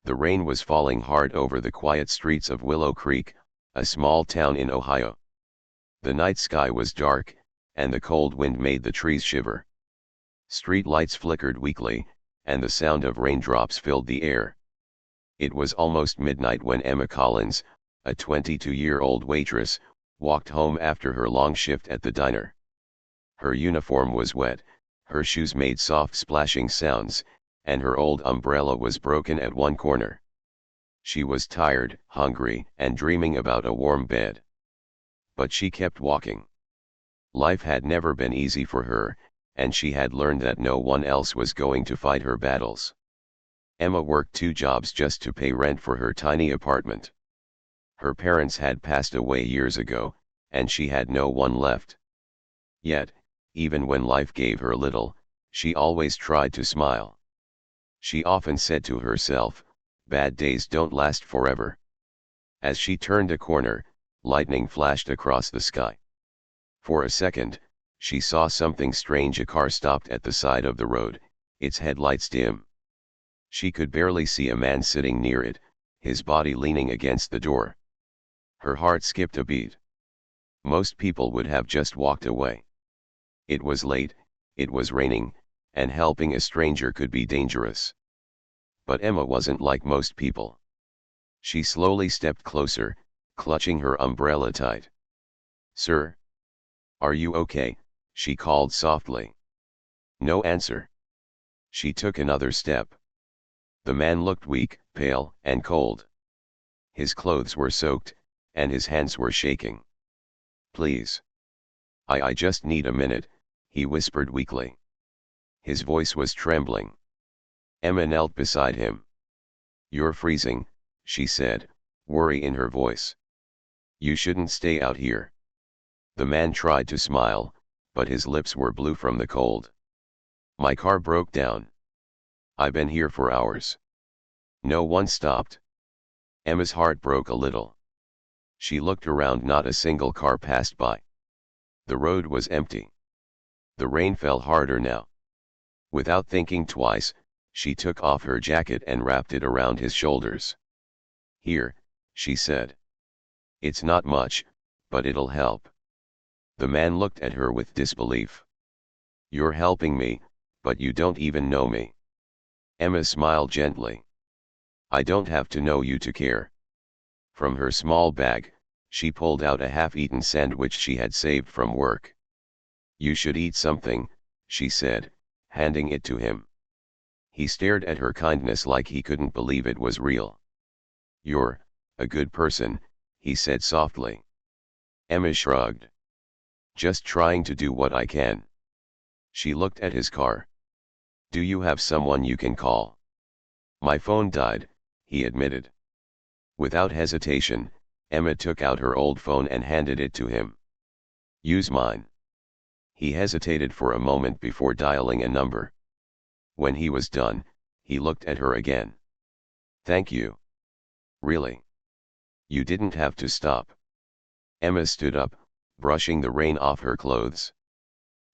The rain was falling hard over the quiet streets of Willow Creek, a small town in Ohio. The night sky was dark, and the cold wind made the trees shiver. Street lights flickered weakly, and the sound of raindrops filled the air. It was almost midnight when Emma Collins, a 22-year-old waitress, walked home after her long shift at the diner. Her uniform was wet, her shoes made soft splashing sounds, and her old umbrella was broken at one corner. She was tired, hungry, and dreaming about a warm bed. But she kept walking. Life had never been easy for her, and she had learned that no one else was going to fight her battles. Emma worked 2 jobs just to pay rent for her tiny apartment. Her parents had passed away years ago, and she had no one left. Yet, even when life gave her little, she always tried to smile. She often said to herself, "Bad days don't last forever." As she turned a corner, lightning flashed across the sky. For a second, she saw something strange. A car stopped at the side of the road, its headlights dim. She could barely see a man sitting near it, his body leaning against the door. Her heart skipped a beat. Most people would have just walked away. It was late, it was raining, and helping a stranger could be dangerous. But Emma wasn't like most people. She slowly stepped closer, clutching her umbrella tight. "Sir? Are you okay?" she called softly. No answer. She took another step. The man looked weak, pale, and cold. His clothes were soaked, and his hands were shaking. "Please. I just need a minute," he whispered weakly. His voice was trembling. Emma knelt beside him. "You're freezing," she said, worry in her voice. "You shouldn't stay out here." The man tried to smile, but his lips were blue from the cold. "My car broke down. I've been here for hours. No one stopped." Emma's heart broke a little. She looked around. Not a single car passed by. The road was empty. The rain fell harder now. Without thinking twice, she took off her jacket and wrapped it around his shoulders. "Here," she said. "It's not much, but it'll help." The man looked at her with disbelief. "You're helping me, but you don't even know me." Emma smiled gently. "I don't have to know you to care." From her small bag, she pulled out a half-eaten sandwich she had saved from work. "You should eat something," she said, handing it to him. He stared at her kindness like he couldn't believe it was real. "You're a good person," he said softly. Emma shrugged. "Just trying to do what I can." She looked at his car. "Do you have someone you can call?" "My phone died," he admitted. Without hesitation, Emma took out her old phone and handed it to him. "Use mine." He hesitated for a moment before dialing a number. When he was done, he looked at her again. "Thank you." "Really? You didn't have to stop." Emma stood up, brushing the rain off her clothes.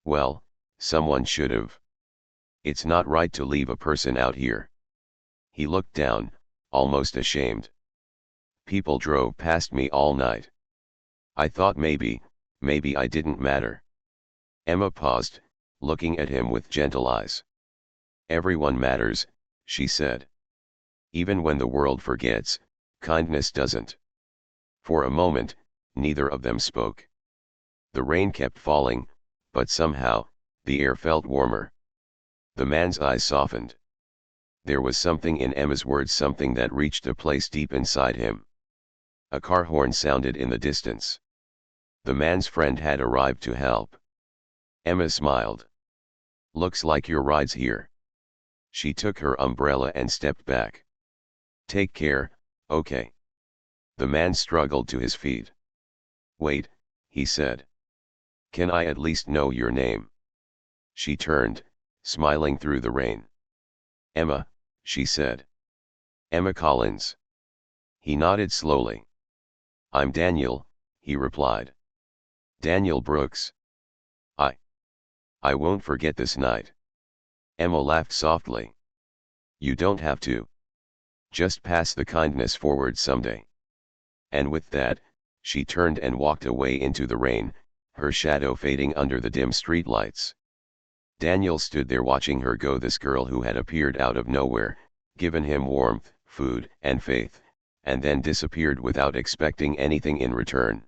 "Well, someone should have. It's not right to leave a person out here." He looked down, almost ashamed. "People drove past me all night. I thought maybe I didn't matter." Emma paused, looking at him with gentle eyes. "Everyone matters," she said. "Even when the world forgets, kindness doesn't." For a moment, neither of them spoke. The rain kept falling, but somehow, the air felt warmer. The man's eyes softened. There was something in Emma's words, something that reached a place deep inside him. A car horn sounded in the distance. The man's friend had arrived to help. Emma smiled. "Looks like your ride's here." She took her umbrella and stepped back. "Take care, okay?" The man struggled to his feet. "Wait," he said. "Can I at least know your name?" She turned, smiling through the rain. "Emma," she said. "Emma Collins." He nodded slowly. "I'm Daniel," he replied. "Daniel Brooks. I won't forget this night." Emma laughed softly. "You don't have to." Just pass the kindness forward someday. And with that, she turned and walked away into the rain, her shadow fading under the dim street lights. Daniel stood there watching her go, this girl who had appeared out of nowhere, given him warmth, food, and faith, and then disappeared without expecting anything in return.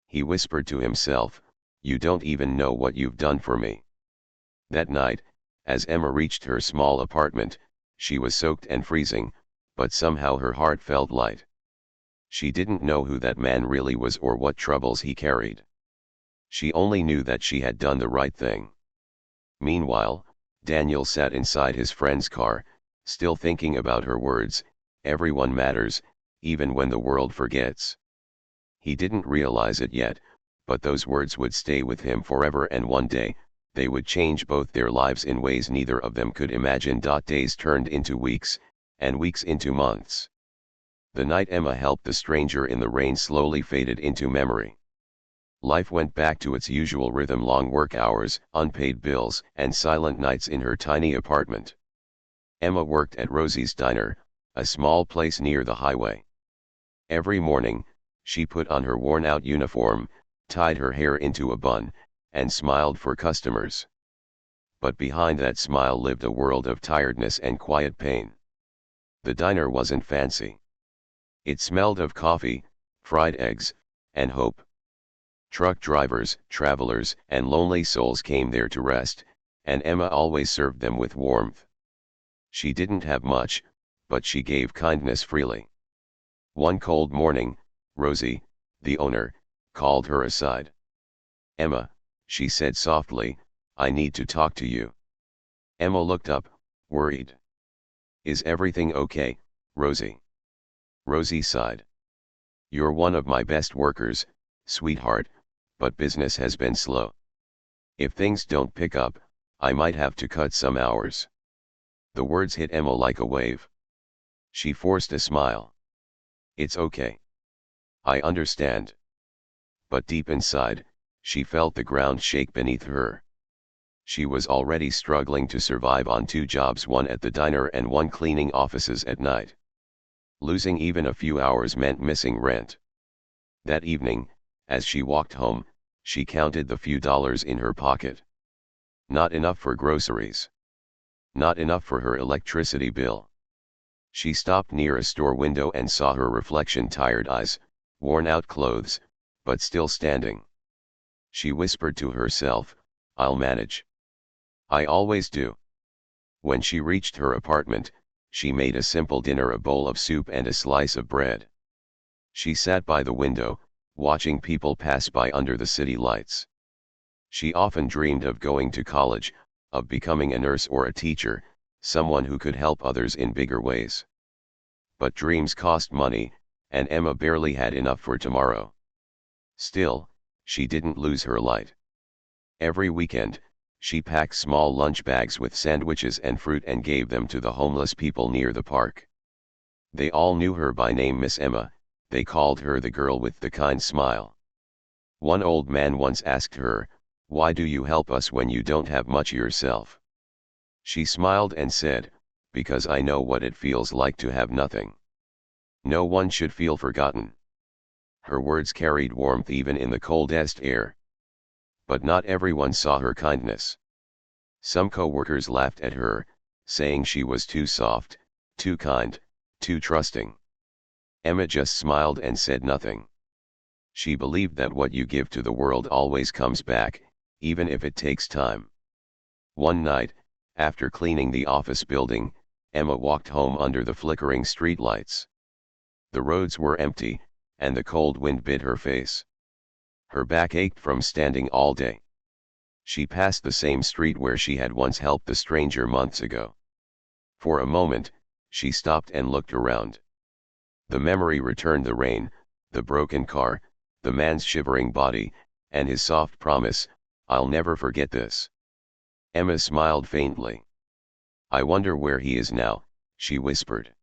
He whispered to himself, "You don't even know what you've done for me." That night, as Emma reached her small apartment, she was soaked and freezing, but somehow her heart felt light. She didn't know who that man really was or what troubles he carried. She only knew that she had done the right thing. Meanwhile, Daniel sat inside his friend's car, still thinking about her words, "Everyone matters, even when the world forgets." He didn't realize it yet, but those words would stay with him forever, and one day, they would change both their lives in ways neither of them could imagine. Days turned into weeks, and weeks into months. The night Emma helped the stranger in the rain slowly faded into memory. Life went back to its usual rhythm: long work hours, unpaid bills, and silent nights in her tiny apartment. Emma worked at Rosie's Diner, a small place near the highway. Every morning, she put on her worn-out uniform, tied her hair into a bun, and smiled for customers. But behind that smile lived a world of tiredness and quiet pain. The diner wasn't fancy. It smelled of coffee, fried eggs, and hope. Truck drivers, travelers, and lonely souls came there to rest, and Emma always served them with warmth. She didn't have much, but she gave kindness freely. One cold morning, Rosie, the owner, called her aside. "Emma," she said softly, "I need to talk to you." Emma looked up, worried. "Is everything okay, Rosie?" Rosie sighed. "You're one of my best workers, sweetheart, but business has been slow. If things don't pick up, I might have to cut some hours." The words hit Emma like a wave. She forced a smile. "It's okay. I understand." But deep inside, she felt the ground shake beneath her. She was already struggling to survive on 2 jobs, one at the diner and one cleaning offices at night. Losing even a few hours meant missing rent. That evening, as she walked home, she counted the few dollars in her pocket. Not enough for groceries. Not enough for her electricity bill. She stopped near a store window and saw her reflection: tired eyes, worn out clothes, but still standing. She whispered to herself, "I'll manage. I always do." When she reached her apartment, she made a simple dinner: a bowl of soup and a slice of bread. She sat by the window, watching people pass by under the city lights. She often dreamed of going to college, of becoming a nurse or a teacher, someone who could help others in bigger ways. But dreams cost money, and Emma barely had enough for tomorrow. Still, she didn't lose her light. Every weekend, she packed small lunch bags with sandwiches and fruit and gave them to the homeless people near the park. They all knew her by name: Miss Emma. They called her the girl with the kind smile. One old man once asked her, "Why do you help us when you don't have much yourself?" She smiled and said, "Because I know what it feels like to have nothing. No one should feel forgotten." Her words carried warmth even in the coldest air. But not everyone saw her kindness. Some co-workers laughed at her, saying she was too soft, too kind, too trusting. Emma just smiled and said nothing. She believed that what you give to the world always comes back, even if it takes time. One night, after cleaning the office building, Emma walked home under the flickering streetlights. The roads were empty, and the cold wind bit her face. Her back ached from standing all day. She passed the same street where she had once helped the stranger months ago. For a moment, she stopped and looked around. The memory returned: the rain, the broken car, the man's shivering body, and his soft promise, "I'll never forget this." Emma smiled faintly. "I wonder where he is now," she whispered.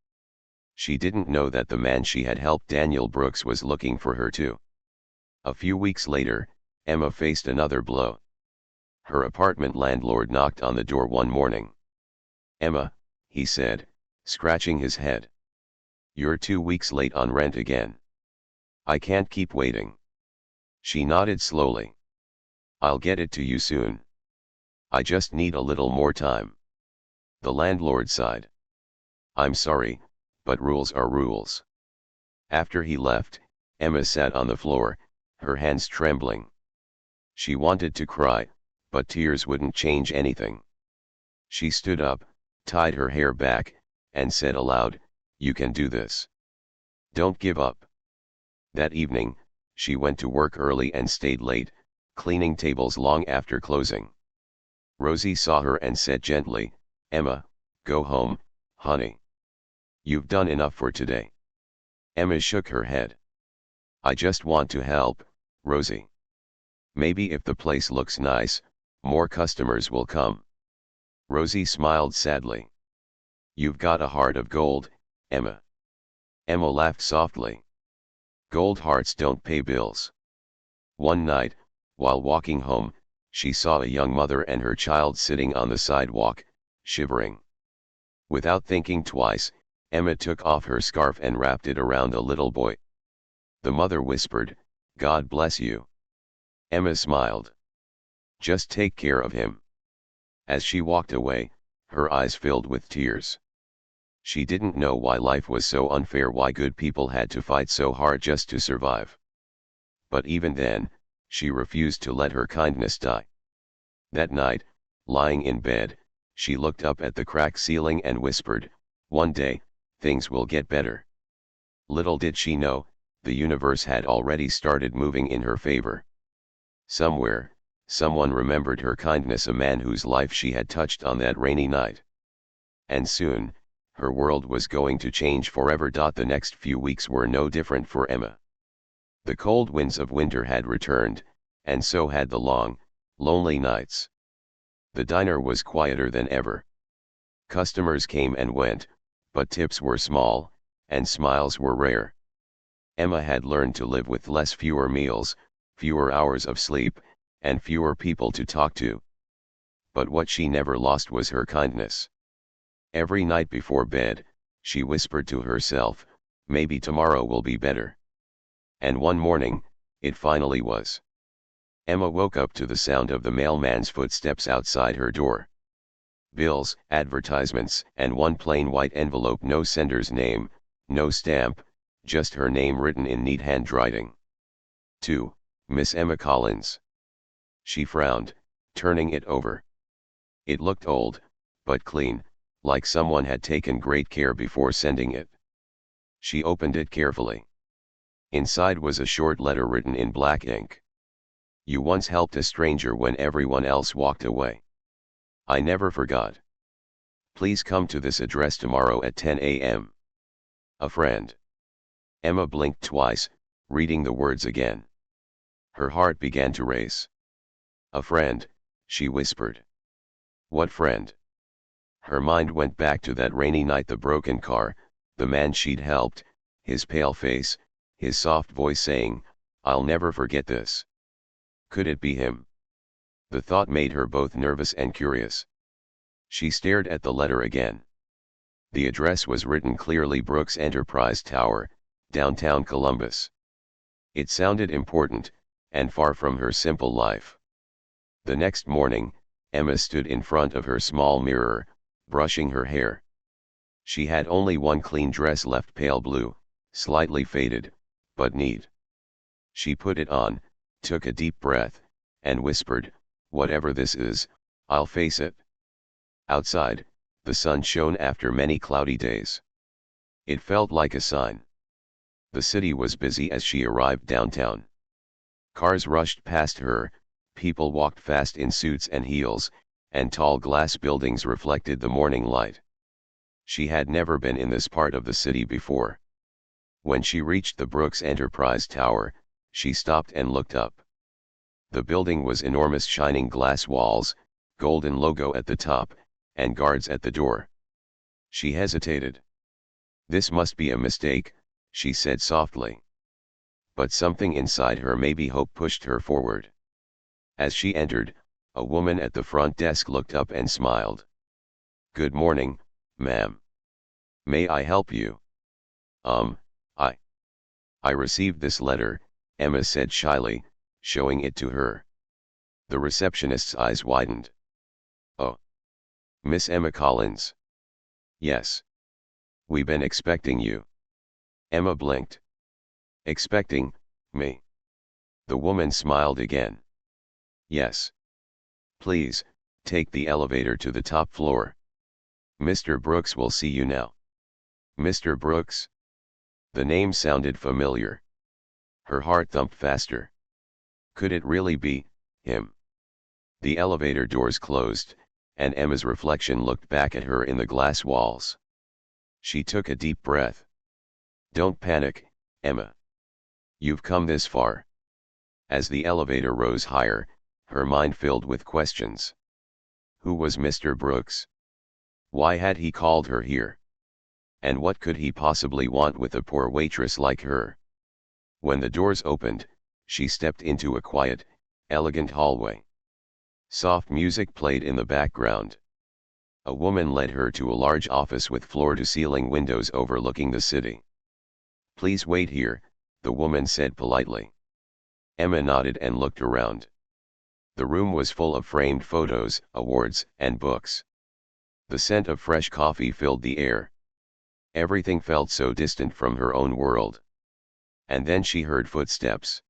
She didn't know that the man she had helped, Daniel Brooks, was looking for her too. A few weeks later, Emma faced another blow. Her apartment landlord knocked on the door one morning. "Emma," he said, scratching his head. You're 2 weeks late on rent again. I can't keep waiting. She nodded slowly. I'll get it to you soon. I just need a little more time. The landlord sighed. I'm sorry, but rules are rules. After he left, Emma sat on the floor, her hands trembling. She wanted to cry, but tears wouldn't change anything. She stood up, tied her hair back, and said aloud, "You can do this. Don't give up." That evening, she went to work early and stayed late, cleaning tables long after closing. Rosie saw her and said gently, "Emma, go home, honey. You've done enough for today." Emma shook her head. "I just want to help, Rosie. Maybe if the place looks nice, more customers will come." Rosie smiled sadly. "You've got a heart of gold, Emma." Emma laughed softly. Gold hearts don't pay bills. One night, while walking home, she saw a young mother and her child sitting on the sidewalk, shivering. Without thinking twice, Emma took off her scarf and wrapped it around the little boy. The mother whispered, "God bless you." Emma smiled. "Just take care of him." As she walked away, her eyes filled with tears. She didn't know why life was so unfair, why good people had to fight so hard just to survive. But even then, she refused to let her kindness die. That night, lying in bed, she looked up at the cracked ceiling and whispered, "One day, things will get better." Little did she know, the universe had already started moving in her favor. Somewhere, someone remembered her kindness, a man whose life she had touched on that rainy night. And soon, her world was going to change forever. The next few weeks were no different for Emma. The cold winds of winter had returned, and so had the long, lonely nights. The diner was quieter than ever. Customers came and went, but tips were small, and smiles were rare. Emma had learned to live with fewer meals, fewer hours of sleep, and fewer people to talk to. But what she never lost was her kindness. Every night before bed, she whispered to herself, "Maybe tomorrow will be better." And one morning, it finally was. Emma woke up to the sound of the mailman's footsteps outside her door. Bills, advertisements, and one plain white envelope, no sender's name, no stamp, just her name written in neat handwriting. To Miss Emma Collins. She frowned, turning it over. It looked old, but clean, like someone had taken great care before sending it. She opened it carefully. Inside was a short letter written in black ink. "You once helped a stranger when everyone else walked away. I never forgot. Please come to this address tomorrow at 10 a.m. A friend." Emma blinked twice, reading the words again. Her heart began to race. "A friend," she whispered. "What friend?" Her mind went back to that rainy night, the broken car, the man she'd helped, his pale face, his soft voice saying, "I'll never forget this." Could it be him? The thought made her both nervous and curious. She stared at the letter again. The address was written clearly: Brooks Enterprise Tower, downtown Columbus. It sounded important, and far from her simple life. The next morning, Emma stood in front of her small mirror, brushing her hair. She had only one clean dress left, pale blue, slightly faded, but neat. She put it on, took a deep breath, and whispered, "Whatever this is, I'll face it." Outside, the sun shone after many cloudy days. It felt like a sign. The city was busy as she arrived downtown. Cars rushed past her, people walked fast in suits and heels, and tall glass buildings reflected the morning light. She had never been in this part of the city before. When she reached the Brooks Enterprise Tower, she stopped and looked up. The building was enormous, shining glass walls, golden logo at the top, and guards at the door. She hesitated. "This must be a mistake," she said softly. But something inside her, maybe hope, pushed her forward. As she entered, a woman at the front desk looked up and smiled. "Good morning, ma'am. May I help you?" Um, I. I received this letter, Emma said shyly, showing it to her. The receptionist's eyes widened. Oh. Miss Emma Collins. Yes. We been expecting you. Emma blinked. Expecting, me? The woman smiled again. Yes. Please, take the elevator to the top floor. Mr. Brooks will see you now. Mr. Brooks? The name sounded familiar. Her heart thumped faster. Could it really be him? The elevator doors closed, and Emma's reflection looked back at her in the glass walls. She took a deep breath. Don't panic, Emma. You've come this far. As the elevator rose higher, her mind filled with questions. Who was Mr. Brooks? Why had he called her here? And what could he possibly want with a poor waitress like her? When the doors opened, she stepped into a quiet, elegant hallway. Soft music played in the background. A woman led her to a large office with floor-to-ceiling windows overlooking the city. Please wait here, the woman said politely. Emma nodded and looked around. The room was full of framed photos, awards, and books. The scent of fresh coffee filled the air. Everything felt so distant from her own world. And then she heard footsteps.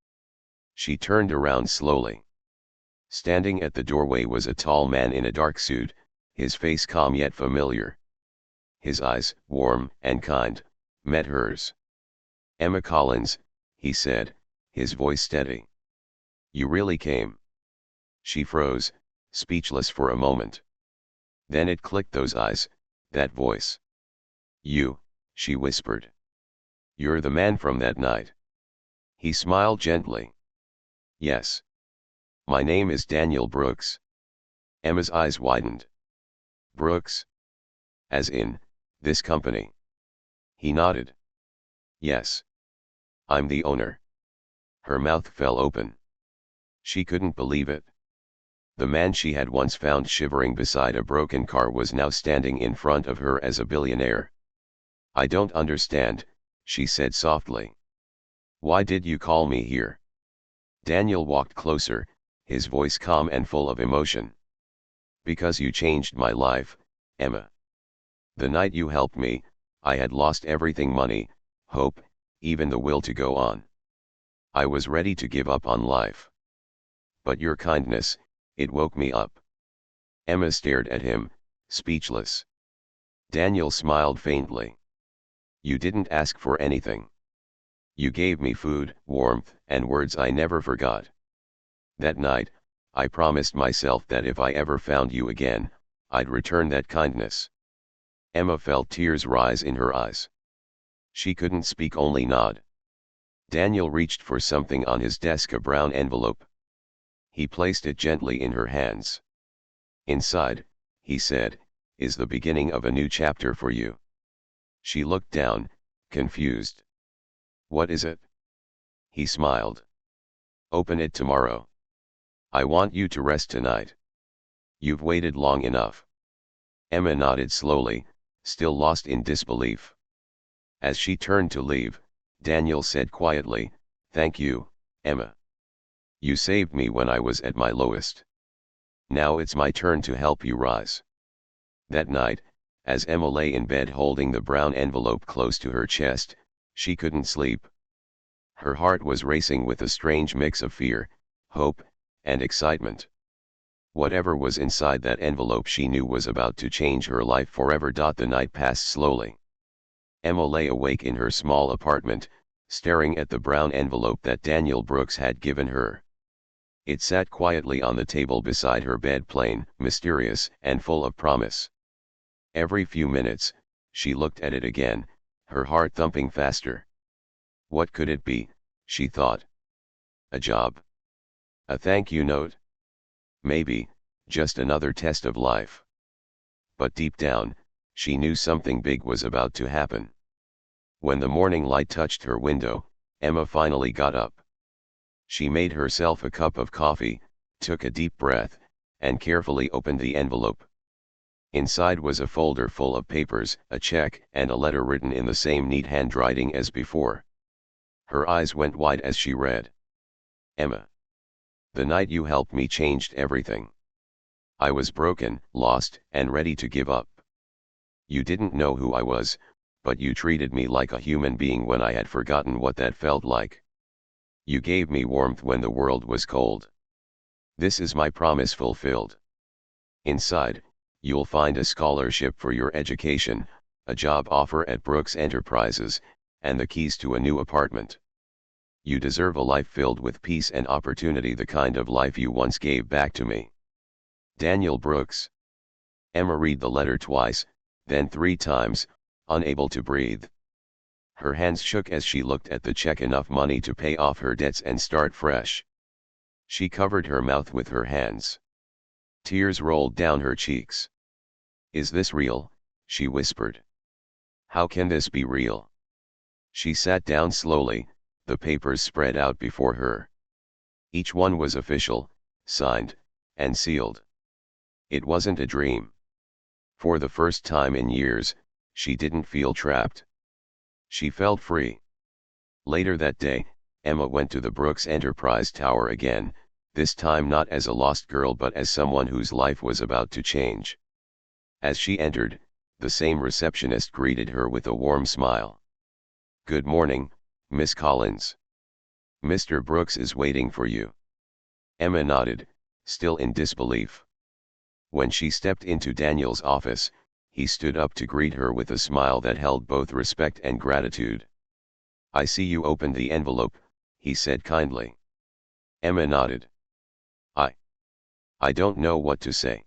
She turned around slowly. Standing at the doorway was a tall man in a dark suit, his face calm yet familiar. His eyes, warm and kind, met hers. Emma Collins, he said, his voice steady. You really came. She froze, speechless for a moment. Then it clicked, those eyes, that voice. You, she whispered. You're the man from that night. He smiled gently. Yes. My name is Daniel Brooks. Emma's eyes widened. Brooks? As in, this company? He nodded. Yes. I'm the owner. Her mouth fell open. She couldn't believe it. The man she had once found shivering beside a broken car was now standing in front of her as a billionaire. I don't understand, she said softly. Why did you call me here? Daniel walked closer, his voice calm and full of emotion. Because you changed my life, Emma. The night you helped me, I had lost everything: money, hope, even the will to go on. I was ready to give up on life. But your kindness, it woke me up. Emma stared at him, speechless. Daniel smiled faintly. You didn't ask for anything. You gave me food, warmth, and words I never forgot. That night, I promised myself that if I ever found you again, I'd return that kindness. Emma felt tears rise in her eyes. She couldn't speak, only nod. Daniel reached for something on his desk, a brown envelope. He placed it gently in her hands. Inside, he said, is the beginning of a new chapter for you. She looked down, confused. What is it? He smiled. Open it tomorrow. I want you to rest tonight. You've waited long enough. Emma nodded slowly, still lost in disbelief. As she turned to leave, Daniel said quietly, Thank you, Emma. You saved me when I was at my lowest. Now it's my turn to help you rise. That night, as Emma lay in bed holding the brown envelope close to her chest, she couldn't sleep. Her heart was racing with a strange mix of fear, hope, and excitement. Whatever was inside that envelope she knew was about to change her life forever. The night passed slowly. Emma lay awake in her small apartment, staring at the brown envelope that Daniel Brooks had given her. It sat quietly on the table beside her bed, plain, mysterious, and full of promise. Every few minutes, she looked at it again, her heart thumping faster. What could it be, she thought. A job? A thank you note? Maybe, just another test of life. But deep down, she knew something big was about to happen. When the morning light touched her window, Emma finally got up. She made herself a cup of coffee, took a deep breath, and carefully opened the envelope. Inside was a folder full of papers, a check, and a letter written in the same neat handwriting as before. Her eyes went wide as she read. Emma. The night you helped me changed everything. I was broken, lost, and ready to give up. You didn't know who I was, but you treated me like a human being when I had forgotten what that felt like. You gave me warmth when the world was cold. This is my promise fulfilled. Inside, you'll find a scholarship for your education, a job offer at Brooks Enterprises, and the keys to a new apartment. You deserve a life filled with peace and opportunity, the kind of life you once gave back to me. Daniel Brooks. Emma read the letter twice, then 3 times, unable to breathe. Her hands shook as she looked at the check, enough money to pay off her debts and start fresh. She covered her mouth with her hands. Tears rolled down her cheeks. Is this real? She whispered. How can this be real? She sat down slowly, the papers spread out before her. Each one was official, signed, and sealed. It wasn't a dream. For the first time in years, she didn't feel trapped. She felt free. Later that day, Emma went to the Brooks Enterprise Tower again, this time not as a lost girl but as someone whose life was about to change. As she entered, the same receptionist greeted her with a warm smile. Good morning, Miss Collins. Mr. Brooks is waiting for you. Emma nodded, still in disbelief. When she stepped into Daniel's office, he stood up to greet her with a smile that held both respect and gratitude. I see you opened the envelope, he said kindly. Emma nodded. I don't know what to say.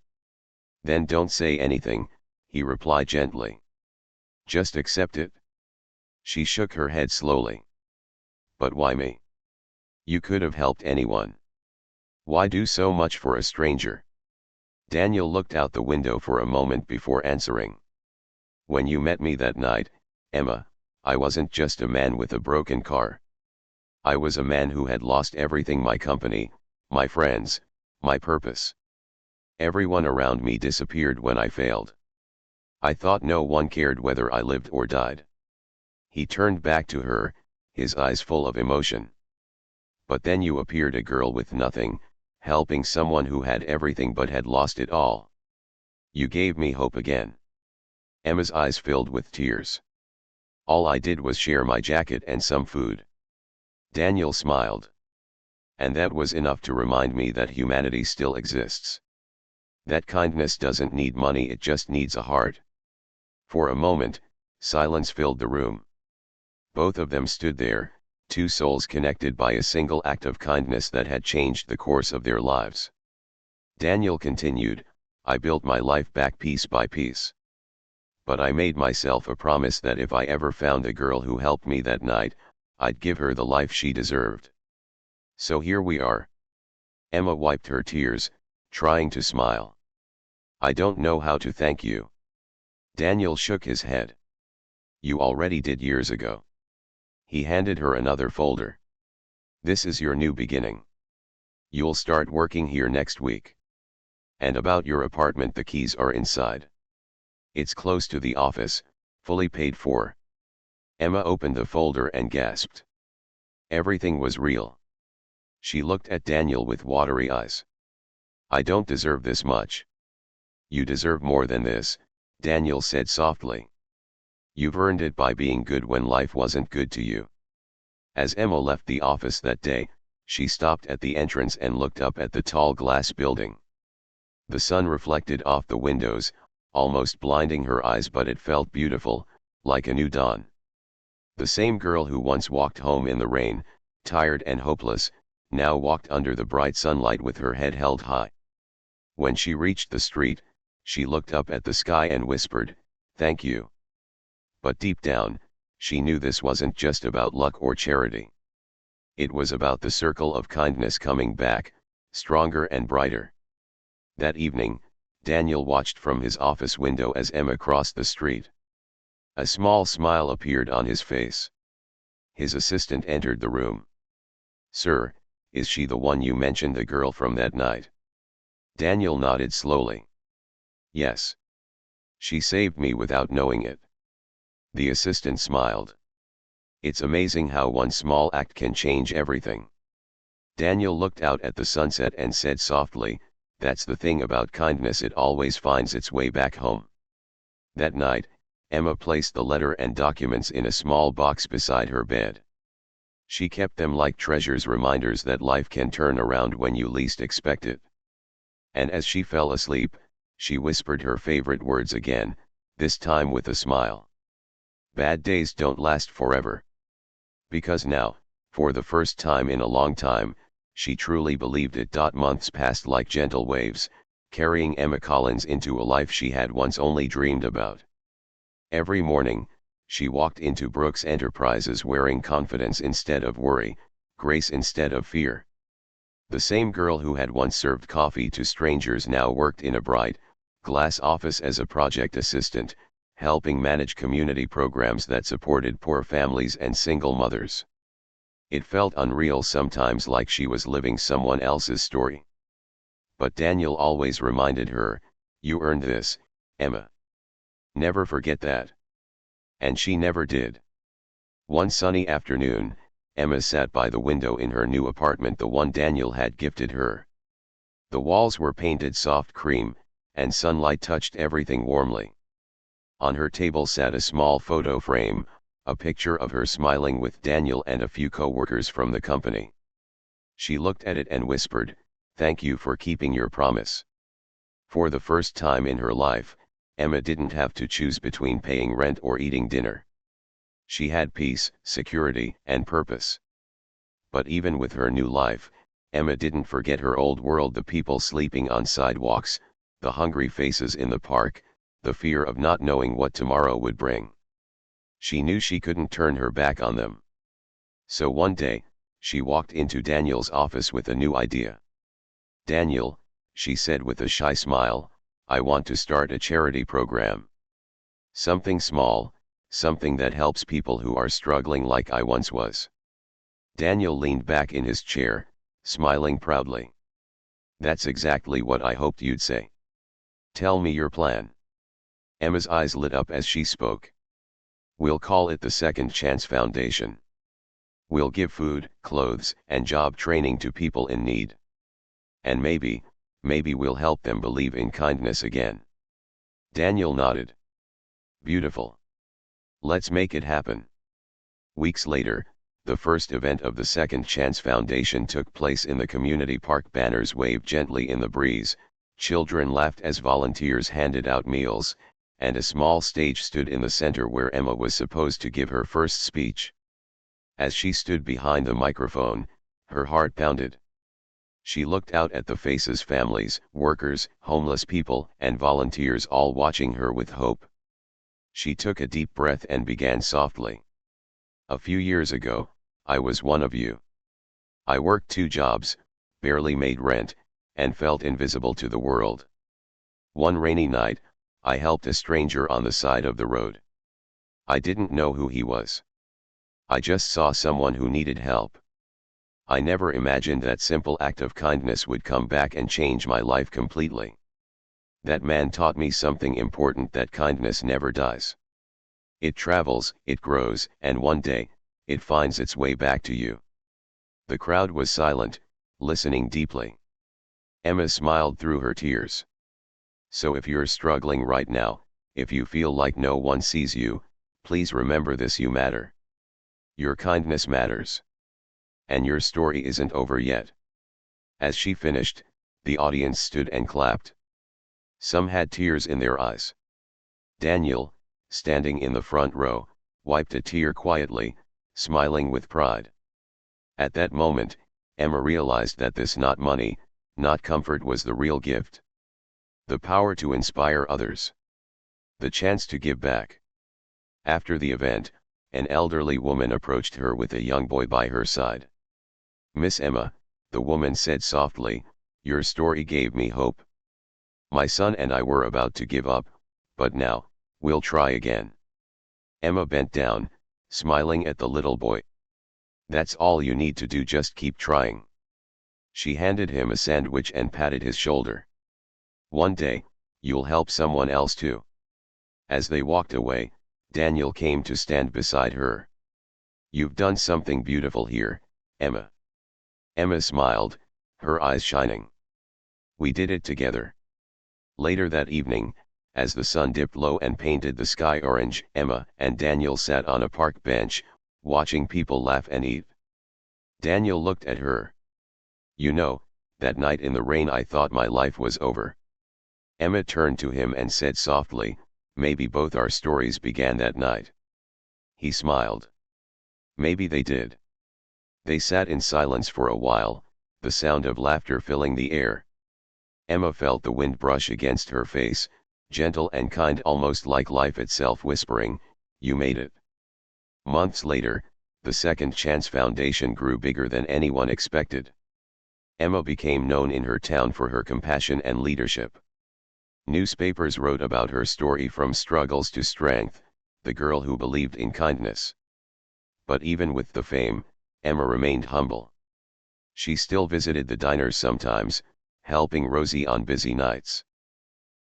Then don't say anything, he replied gently. Just accept it. She shook her head slowly. But why me? You could have helped anyone. Why do so much for a stranger? Daniel looked out the window for a moment before answering. When you met me that night, Emma, I wasn't just a man with a broken car. I was a man who had lost everything: my company, my friends, my purpose. Everyone around me disappeared when I failed. I thought no one cared whether I lived or died. He turned back to her, his eyes full of emotion. But then you appeared, a girl with nothing, helping someone who had everything but had lost it all. You gave me hope again. Emma's eyes filled with tears. All I did was share my jacket and some food. Daniel smiled. And that was enough to remind me that humanity still exists. That kindness doesn't need money, it just needs a heart. For a moment, silence filled the room. Both of them stood there, 2 souls connected by a single act of kindness that had changed the course of their lives. Daniel continued, I built my life back piece by piece. But I made myself a promise that if I ever found the girl who helped me that night, I'd give her the life she deserved. So here we are. Emma wiped her tears, trying to smile. I don't know how to thank you. Daniel shook his head. You already did years ago. He handed her another folder. This is your new beginning. You'll start working here next week. And about your apartment, the keys are inside. It's close to the office, fully paid for. Emma opened the folder and gasped. Everything was real. She looked at Daniel with watery eyes. I don't deserve this much. You deserve more than this, Daniel said softly. You've earned it by being good when life wasn't good to you. As Emma left the office that day, she stopped at the entrance and looked up at the tall glass building. The sun reflected off the windows, almost blinding her eyes, but it felt beautiful, like a new dawn. The same girl who once walked home in the rain, tired and hopeless, now walked under the bright sunlight with her head held high. When she reached the street, she looked up at the sky and whispered, "Thank you." But deep down, she knew this wasn't just about luck or charity. It was about the circle of kindness coming back, stronger and brighter. That evening, Daniel watched from his office window as Emma crossed the street. A small smile appeared on his face. His assistant entered the room. "Sir, is she the one you mentioned, the girl from that night?" Daniel nodded slowly. "Yes. She saved me without knowing it. The assistant smiled. It's amazing how one small act can change everything. Daniel looked out at the sunset and said softly, "That's the thing about kindness, it always finds its way back home." That night, Emma placed the letter and documents in a small box beside her bed. She kept them like treasures, reminders that life can turn around when you least expect it. And as she fell asleep, she whispered her favorite words again, this time with a smile. Bad days don't last forever. Because now, for the first time in a long time, she truly believed it. Months passed like gentle waves, carrying Emma Collins into a life she had once only dreamed about. Every morning, she walked into Brooks Enterprises wearing confidence instead of worry, grace instead of fear. The same girl who had once served coffee to strangers now worked in a bright, glass office as a project assistant, helping manage community programs that supported poor families and single mothers. It felt unreal sometimes, like she was living someone else's story. But Daniel always reminded her, "You earned this, Emma. Never forget that." And she never did. One sunny afternoon, Emma sat by the window in her new apartment, the one Daniel had gifted her. The walls were painted soft cream, and sunlight touched everything warmly. On her table sat a small photo frame, a picture of her smiling with Daniel and a few co-workers from the company. She looked at it and whispered, "Thank you for keeping your promise." For the first time in her life, Emma didn't have to choose between paying rent or eating dinner. She had peace, security, and purpose. But even with her new life, Emma didn't forget her old world: the people sleeping on sidewalks, the hungry faces in the park, the fear of not knowing what tomorrow would bring. She knew she couldn't turn her back on them. So one day, she walked into Daniel's office with a new idea. "Daniel," she said with a shy smile, "I want to start a charity program. Something small, something that helps people who are struggling like I once was." Daniel leaned back in his chair, smiling proudly. "That's exactly what I hoped you'd say. Tell me your plan." Emma's eyes lit up as she spoke. "We'll call it the Second Chance Foundation. We'll give food, clothes, and job training to people in need. And maybe we'll help them believe in kindness again." Daniel nodded. "Beautiful. Let's make it happen." Weeks later, the first event of the Second Chance Foundation took place in the community park. Banners waved gently in the breeze, children laughed as volunteers handed out meals, and a small stage stood in the center where Emma was supposed to give her first speech. As she stood behind the microphone, her heart pounded. She looked out at the faces: families, workers, homeless people, and volunteers, all watching her with hope. She took a deep breath and began softly. "A few years ago, I was one of you. I worked 2 jobs, barely made rent, and felt invisible to the world. One rainy night, I helped a stranger on the side of the road. I didn't know who he was. I just saw someone who needed help. I never imagined that simple act of kindness would come back and change my life completely. That man taught me something important: that kindness never dies. It travels, it grows, and one day, it finds its way back to you." The crowd was silent, listening deeply. Emma smiled through her tears. "So if you're struggling right now, if you feel like no one sees you, please remember this: you matter. Your kindness matters. And your story isn't over yet." As she finished, the audience stood and clapped. Some had tears in their eyes. Daniel, standing in the front row, wiped a tear quietly, smiling with pride. At that moment, Emma realized that this, not money, not comfort, was the real gift. The power to inspire others. The chance to give back. After the event, an elderly woman approached her with a young boy by her side. "Miss Emma," the woman said softly, "your story gave me hope. My son and I were about to give up, but now, we'll try again." Emma bent down, smiling at the little boy. "That's all you need to do, just keep trying." She handed him a sandwich and patted his shoulder. "One day, you'll help someone else too." As they walked away, Daniel came to stand beside her. "You've done something beautiful here, Emma." Emma smiled, her eyes shining. "We did it together." Later that evening, as the sun dipped low and painted the sky orange, Emma and Daniel sat on a park bench, watching people laugh and eat. Daniel looked at her. "You know, that night in the rain I thought my life was over." Emma turned to him and said softly, "Maybe both our stories began that night." He smiled. "Maybe they did." They sat in silence for a while, the sound of laughter filling the air. Emma felt the wind brush against her face, gentle and kind, almost like life itself whispering, "You made it." Months later, the Second Chance Foundation grew bigger than anyone expected. Emma became known in her town for her compassion and leadership. Newspapers wrote about her story, from struggles to strength, the girl who believed in kindness. But even with the fame, Emma remained humble. She still visited the diners sometimes, helping Rosie on busy nights.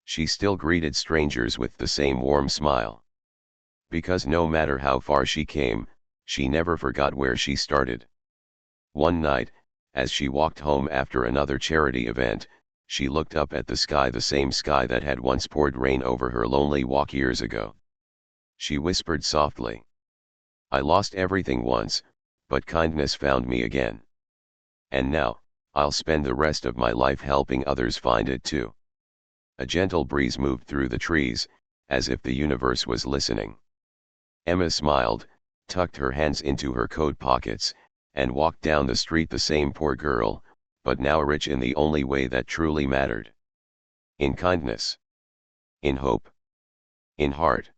She still greeted strangers with the same warm smile. Because no matter how far she came, she never forgot where she started. One night, as she walked home after another charity event, she looked up at the sky, the same sky that had once poured rain over her lonely walk years ago. She whispered softly, "I lost everything once, but kindness found me again. And now, I'll spend the rest of my life helping others find it too." A gentle breeze moved through the trees, as if the universe was listening. Emma smiled, tucked her hands into her coat pockets, and walked down the street, the same poor girl, but now rich in the only way that truly mattered. In kindness. In hope. In heart.